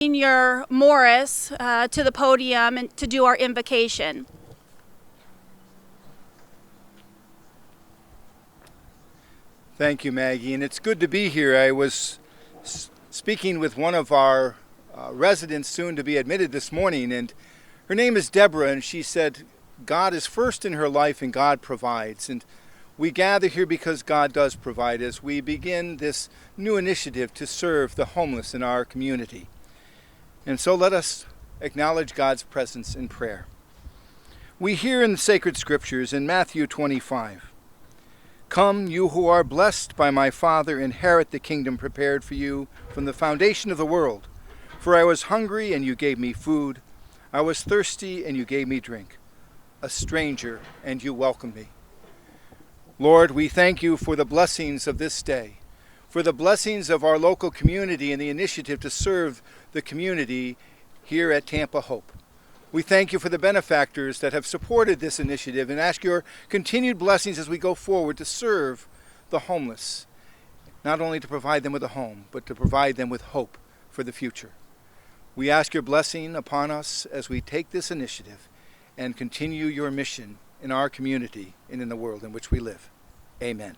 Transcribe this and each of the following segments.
Senior Morris to the podium and to do our invocation. Thank you, Maggie, and it's good to be here. I was speaking with one of our residents soon to be admitted this morning, and her name is Deborah, and she said God is first in her life and God provides. And we gather here because God does provide as we begin this new initiative to serve the homeless in our community. And so let us acknowledge God's presence in prayer. We hear in the sacred scriptures in Matthew 25, "Come, you who are blessed by my Father, inherit the kingdom prepared for you from the foundation of the world. For I was hungry, and you gave me food. I was thirsty, and you gave me drink. A stranger, and you welcomed me." Lord, we thank you for the blessings of this day, for the blessings of our local community and the initiative to serve the community here at Tampa Hope. We thank you for the benefactors that have supported this initiative and ask your continued blessings as we go forward to serve the homeless, not only to provide them with a home, but to provide them with hope for the future. We ask your blessing upon us as we take this initiative and continue your mission in our community and in the world in which we live. Amen.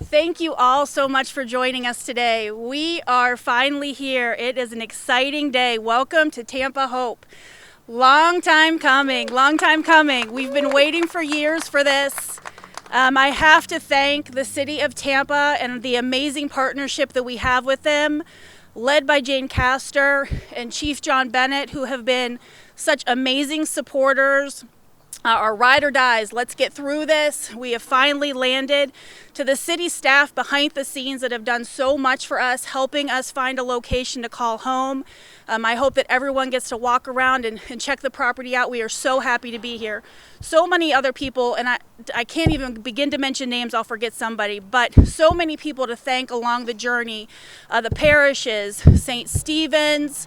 Thank you all so much for joining us today. We are finally here. It is an exciting day. Welcome to Tampa Hope. Long time coming, long time coming. We've been waiting for years for this. I have to thank the city of Tampa and the amazing partnership that we have with them, led by Jane Castor and Chief John Bennett, who have been such amazing supporters. Our ride or dies, let's get through this. We have finally landed. To the city staff behind the scenes that have done so much for us, helping us find a location to call home. I hope that everyone gets to walk around and check the property out. We are so happy to be here. So many other people, and I can't even begin to mention names, I'll forget somebody, but so many people to thank along the journey. The parishes, St. Stephen's,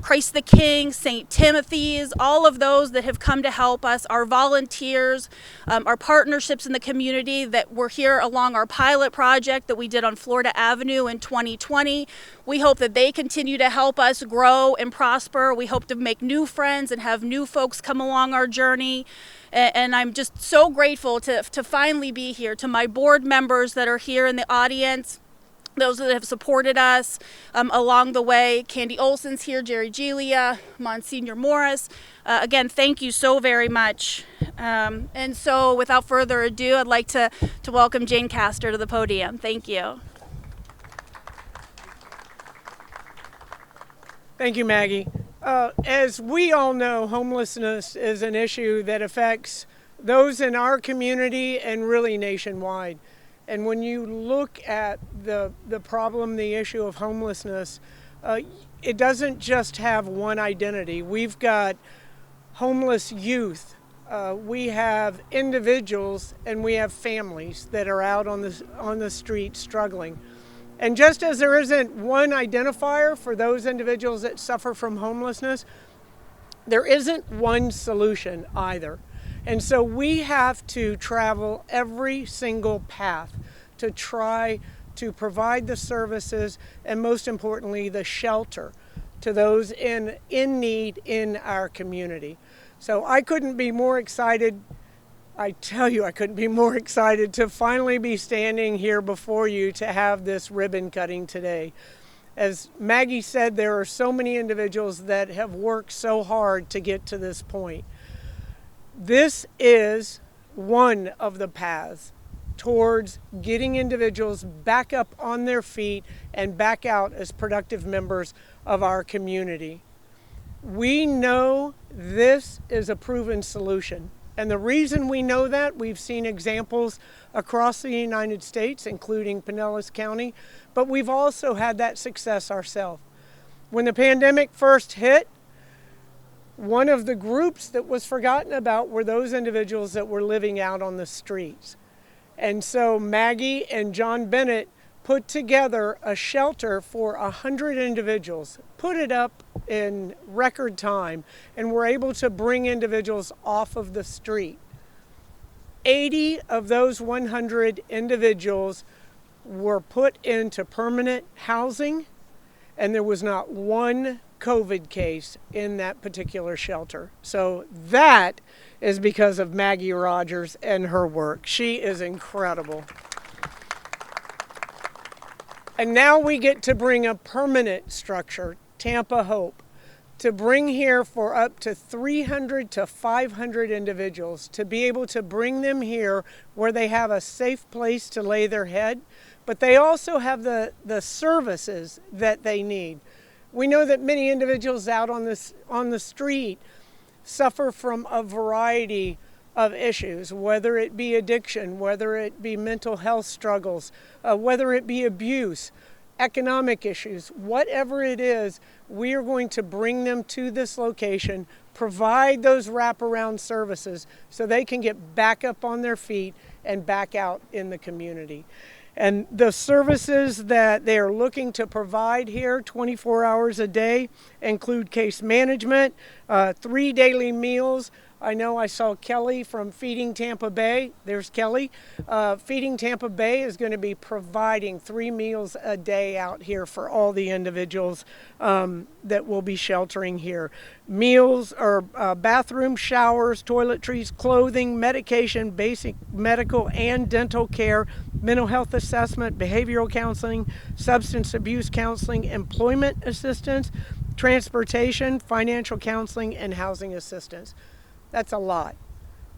Christ the King, St. Timothy's, all of those that have come to help us, our volunteers, our partnerships in the community that were here along our pilot project that we did on Florida Avenue in 2020. We hope that they continue to help us grow and prosper. We hope to make new friends and have new folks come along our journey. And I'm just so grateful to finally be here. To my board members that are here in the audience, those that have supported us along the way. Candy Olson's here, Jerry Gilia, Monsignor Morris. Again, thank you so very much. And so without further ado, I'd like to welcome Jane Castor to the podium. Thank you. Thank you, Maggie. As we all know, homelessness is an issue that affects those in our community and really nationwide. And when you look at the problem, the issue of homelessness, it doesn't just have one identity. We've got homeless youth, we have individuals, and we have families that are out on the street struggling. And just as there isn't one identifier for those individuals that suffer from homelessness, there isn't one solution either. And so we have to travel every single path to try to provide the services and, most importantly, the shelter to those in need in our community. So I couldn't be more excited. I tell you, I couldn't be more excited to finally be standing here before you to have this ribbon cutting today. As Maggie said, there are so many individuals that have worked so hard to get to this point. This is one of the paths towards getting individuals back up on their feet and back out as productive members of our community. We know this is a proven solution. And the reason we know that, we've seen examples across the United States, including Pinellas County, but we've also had that success ourselves. When the pandemic first hit, one of the groups that was forgotten about were those individuals that were living out on the streets. And so Maggie and John Bennett put together a shelter for 100 individuals, put it up in record time, and were able to bring individuals off of the street. 80 of those 100 individuals were put into permanent housing, and there was not one COVID case in that particular shelter. So that is because of Maggie Rogers and her work. She is incredible. And now we get to bring a permanent structure, Tampa Hope, to bring here for up to 300 to 500 individuals, to be able to bring them here where they have a safe place to lay their head, but they also have the services that they need. We know that many individuals out on the street suffer from a variety of issues, whether it be addiction, whether it be mental health struggles, whether it be abuse, economic issues, whatever it is, we are going to bring them to this location, provide those wraparound services so they can get back up on their feet and back out in the community. And the services that they are looking to provide here 24 hours a day include case management, 3 daily meals. I know I saw Kelly from Feeding Tampa Bay. There's Kelly. Feeding Tampa Bay is going to be providing 3 meals a day out here for all the individuals that will be sheltering here. Meals or bathroom, showers, toiletries, clothing, medication, basic medical and dental care, mental health assessment, behavioral counseling, substance abuse counseling, employment assistance, transportation, financial counseling, and housing assistance. That's a lot.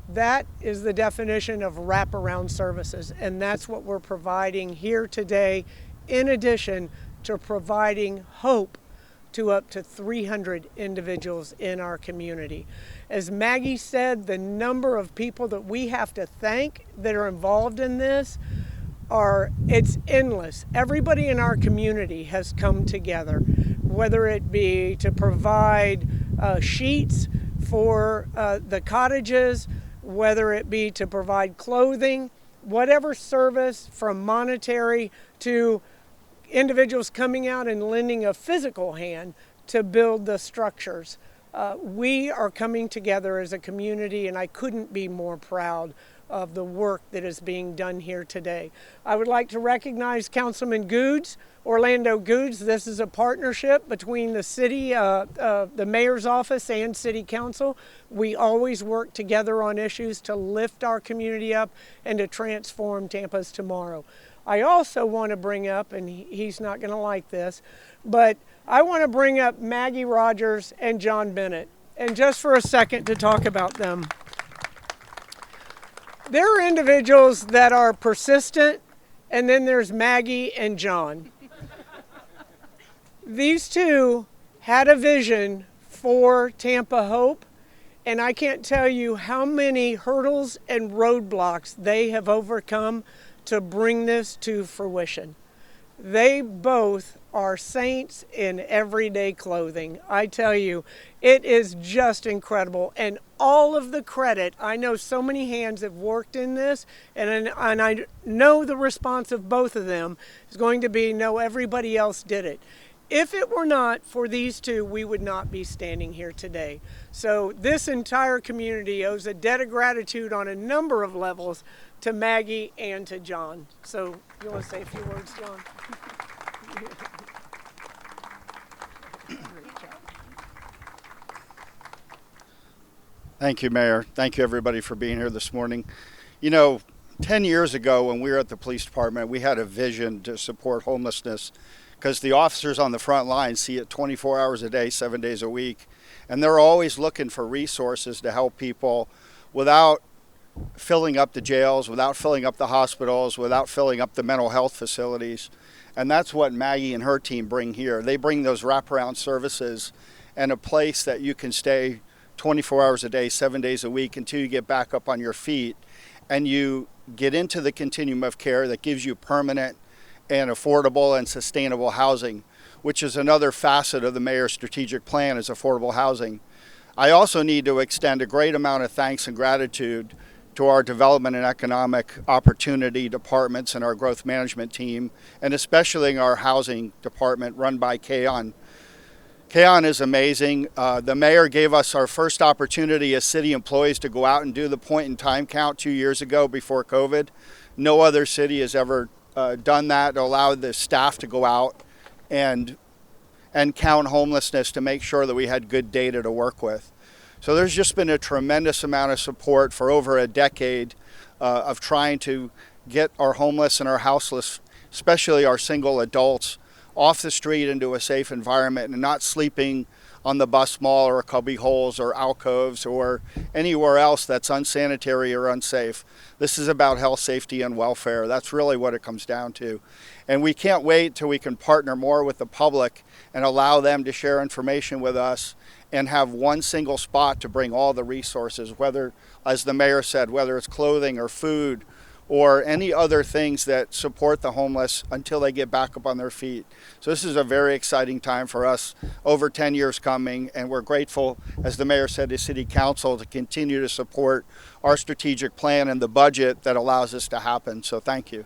That is the definition of wraparound services, and that's what we're providing here today, in addition to providing hope to up to 300 individuals in our community. As Maggie said, the number of people that we have to thank that are involved in this it's endless. Everybody in our community has come together, whether it be to provide sheets for the cottages, whether it be to provide clothing, whatever service from monetary to individuals coming out and lending a physical hand to build the structures. We are coming together as a community, and I couldn't be more proud of the work that is being done here today. I would like to recognize Councilman Goods, Orlando Goods. This is a partnership between the city, the mayor's office and city council. We always work together on issues to lift our community up and to transform Tampa's tomorrow. I also want to bring up, and he's not going to like this, but I want to bring up Maggie Rogers and John Bennett, and just for a second to talk about them. There are individuals that are persistent, and then there's Maggie and John. These two had a vision for Tampa Hope, and I can't tell you how many hurdles and roadblocks they have overcome to bring this to fruition. They both are saints in everyday clothing. I tell you, it is just incredible. And all of the credit, I know so many hands have worked in this, and I know the response of both of them is going to be, no, everybody else did it. If it were not for these two, we would not be standing here today. So this entire community owes a debt of gratitude on a number of levels to Maggie and to John. So you want to say a few words, John? Thank you, Mayor. Thank you, everybody, for being here this morning. You know, 10 years ago when we were at the police department, we had a vision to support homelessness because the officers on the front line see it 24 hours a day, 7 days a week, and they're always looking for resources to help people without filling up the jails, without filling up the hospitals, without filling up the mental health facilities. And that's what Maggie and her team bring here. They bring those wraparound services and a place that you can stay 24 hours a day, 7 days a week until you get back up on your feet and you get into the continuum of care that gives you permanent and affordable and sustainable housing, which is another facet of the mayor's strategic plan, is affordable housing. I also need to extend a great amount of thanks and gratitude to our development and economic opportunity departments and our growth management team, and especially our housing department run by Kayon. Keon is amazing. The mayor gave us our first opportunity as city employees to go out and do the point-in-time count 2 years ago before COVID. No other city has ever done that, allowed the staff to go out and count homelessness to make sure that we had good data to work with. So there's just been a tremendous amount of support for over a decade of trying to get our homeless and our houseless, especially our single adults, off the street into a safe environment and not sleeping on the bus mall or cubby holes or alcoves or anywhere else that's unsanitary or unsafe. This is about health, safety, and welfare. That's really what it comes down to. And we can't wait till we can partner more with the public and allow them to share information with us and have one single spot to bring all the resources, whether, as the mayor said, whether it's clothing or food or any other things that support the homeless until they get back up on their feet. So this is a very exciting time for us, over 10 years coming, and we're grateful, as the mayor said, to City Council to continue to support our strategic plan and the budget that allows this to happen. So thank you.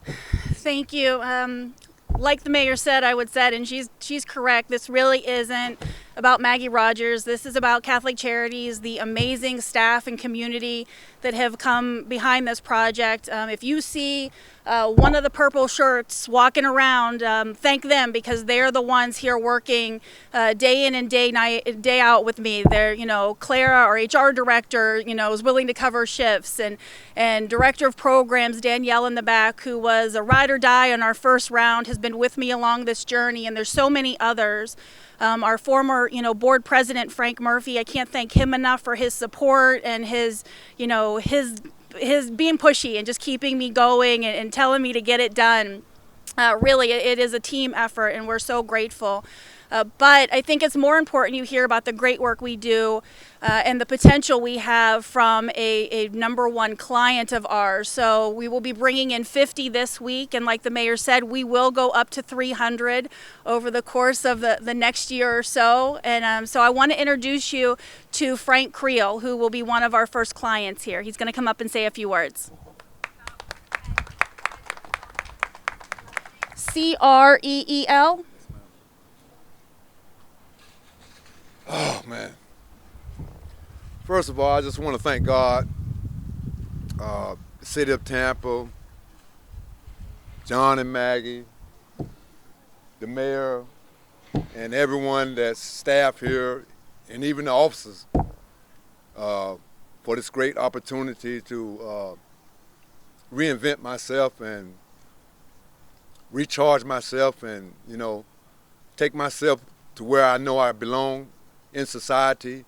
Thank you. Like the mayor said, I would say, and she's correct, this really isn't about Maggie Rogers. This is about Catholic Charities, the amazing staff and community that have come behind this project. If you see one of the purple shirts walking around, thank them, because they're the ones here working day in and day out with me. They're, Clara, our HR director, is willing to cover shifts, and director of programs, Danielle in the back, who was a ride or die on our first round, has been with me along this journey, and there's so many others. Our former, board president, Frank Murphy, I can't thank him enough for his support and his being pushy and just keeping me going and telling me to get it done. Really, it is a team effort, and we're so grateful. But I think it's more important you hear about the great work we do and the potential we have from a number one client of ours. So we will be bringing in 50 this week, and like the mayor said, we will go up to 300 over the course of the next year or so. And so I want to introduce you to Frank Creel, who will be one of our first clients here. He's going to come up and say a few words. Creel. Oh, man. First of all, I just want to thank God, the city of Tampa, John and Maggie, the mayor, and everyone that's staff here, and even the officers, for this great opportunity to reinvent myself and recharge myself and, take myself to where I know I belong in society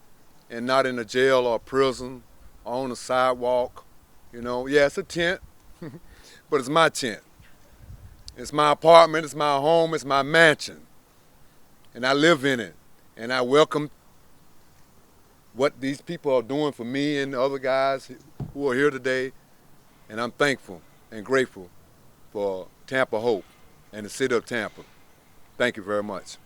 and not in a jail or a prison or on a sidewalk. Yeah, it's a tent, but it's my tent. It's my apartment, it's my home, it's my mansion. And I live in it. And I welcome what these people are doing for me and the other guys who are here today. And I'm thankful and grateful for Tampa Hope and the city of Tampa. Thank you very much.